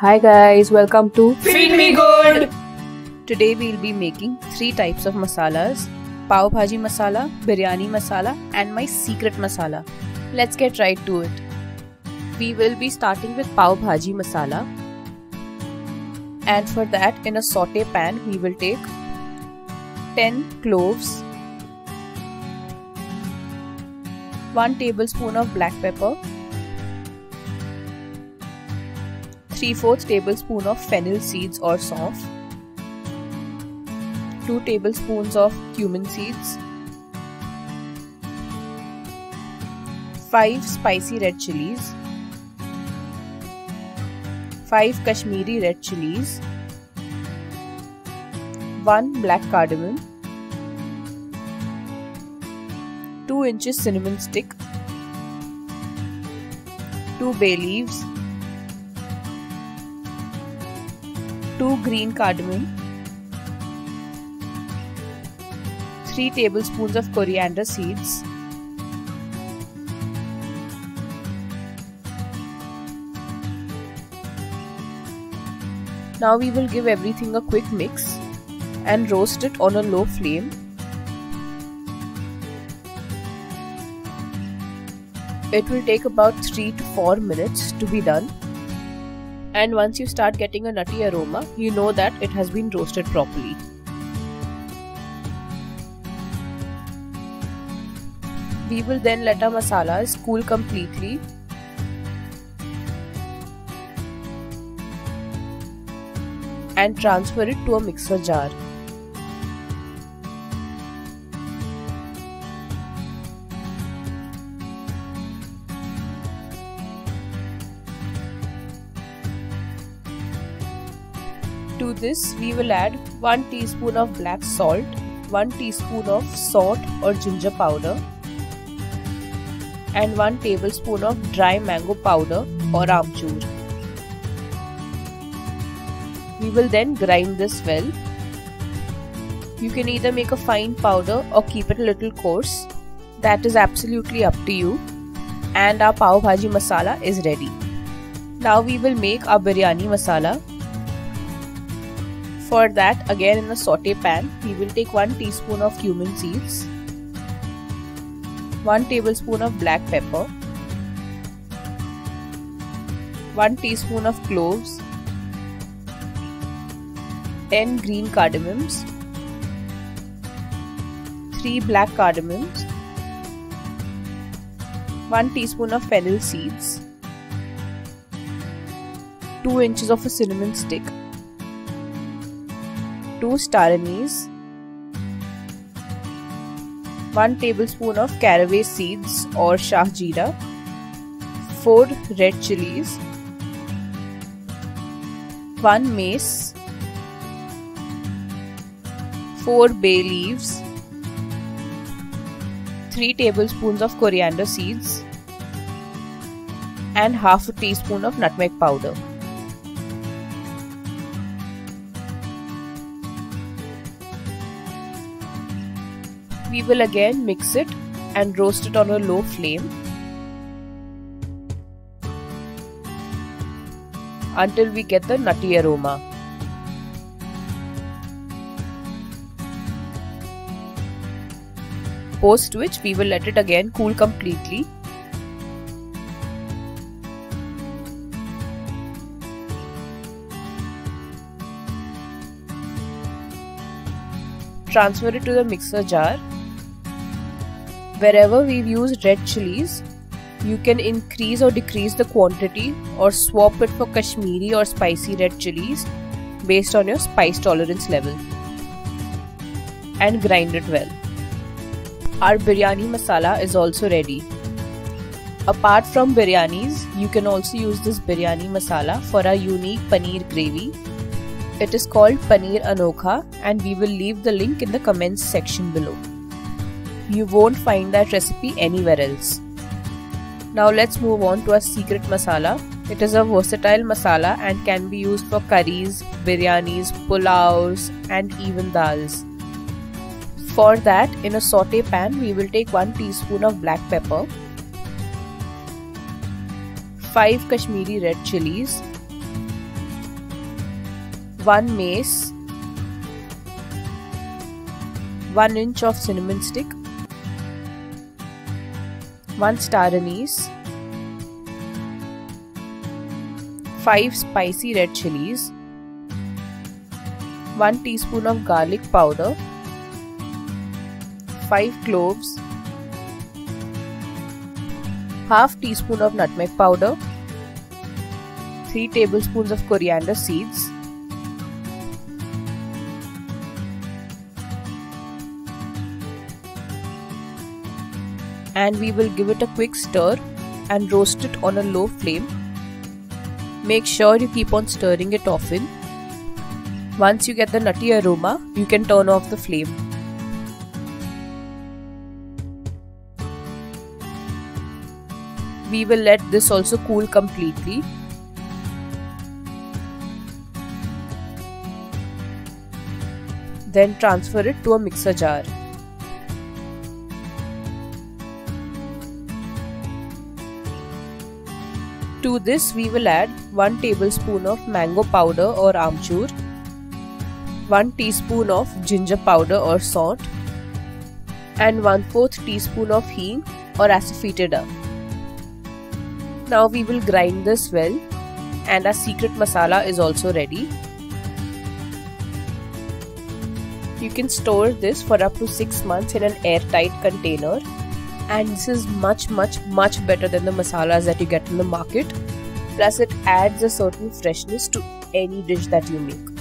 Hi guys, welcome to Feed Me Good! Today we'll be making 3 types of masalas: Pav Bhaji masala, Biryani masala and my secret masala. Let's get right to it. We will be starting with Pav Bhaji masala, and for that in a saute pan we will take 10 cloves, 1 tablespoon of black pepper, 3/4 tablespoon of fennel seeds or saunf, 2 tablespoons of cumin seeds, 5 spicy red chilies, 5 Kashmiri red chilies, 1 black cardamom, 2 inches cinnamon stick, 2 bay leaves, 2 green cardamom, 3 tablespoons of coriander seeds, Now we will give everything a quick mix and roast it on a low flame. It will take about 3 to 4 minutes to be done. And once you start getting a nutty aroma, you know that it has been roasted properly. We will then let our masalas cool completely and transfer it to a mixer jar. To this, we will add 1 teaspoon of black salt, 1 teaspoon of salt or ginger powder, and 1 tablespoon of dry mango powder or amchur. We will then grind this well. You can either make a fine powder or keep it a little coarse. That is absolutely up to you. And our Pav Bhaji masala is ready. Now we will make our biryani masala. For that, again in a saute pan, we will take 1 teaspoon of cumin seeds, 1 tablespoon of black pepper, 1 teaspoon of cloves, 10 green cardamoms, 3 black cardamoms, 1 teaspoon of fennel seeds, 2 inches of a cinnamon stick, 2 star anise, 1 tablespoon of caraway seeds or shah jeera, 4 red chilies, 1 mace, 4 bay leaves, 3 tablespoons of coriander seeds, and half a teaspoon of nutmeg powder. We will again mix it and roast it on a low flame until we get the nutty aroma. Post which we will let it again cool completely. Transfer it to the mixer jar. Wherever we've used red chilies, you can increase or decrease the quantity or swap it for Kashmiri or spicy red chilies based on your spice tolerance level, and grind it well. Our biryani masala is also ready. Apart from biryanis, you can also use this biryani masala for our unique paneer gravy. It is called Paneer Anokha, and we will leave the link in the comments section below. You won't find that recipe anywhere else. Now let's move on to our secret masala. It is a versatile masala and can be used for curries, biryanis, pulaus and even dals. For that, in a saute pan, we will take 1 teaspoon of black pepper, 5 Kashmiri red chilies, 1 mace, 1 inch of cinnamon stick, 1 star anise, 5 spicy red chilies, 1 teaspoon of garlic powder, 5 cloves, half teaspoon of nutmeg powder, 3 tablespoons of coriander seeds, and we will give it a quick stir and roast it on a low flame. Make sure you keep on stirring it often. Once you get the nutty aroma, you can turn off the flame. We will let this also cool completely. Then transfer it to a mixer jar. To this we will add 1 tablespoon of mango powder or amchur, 1 teaspoon of ginger powder or saunt, and 1/4 teaspoon of hing or asafoetida. Now we will grind this well, and our secret masala is also ready. You can store this for up to 6 months in an airtight container, and this is much better than the masalas that you get in the market. Plus it adds a certain freshness to any dish that you make.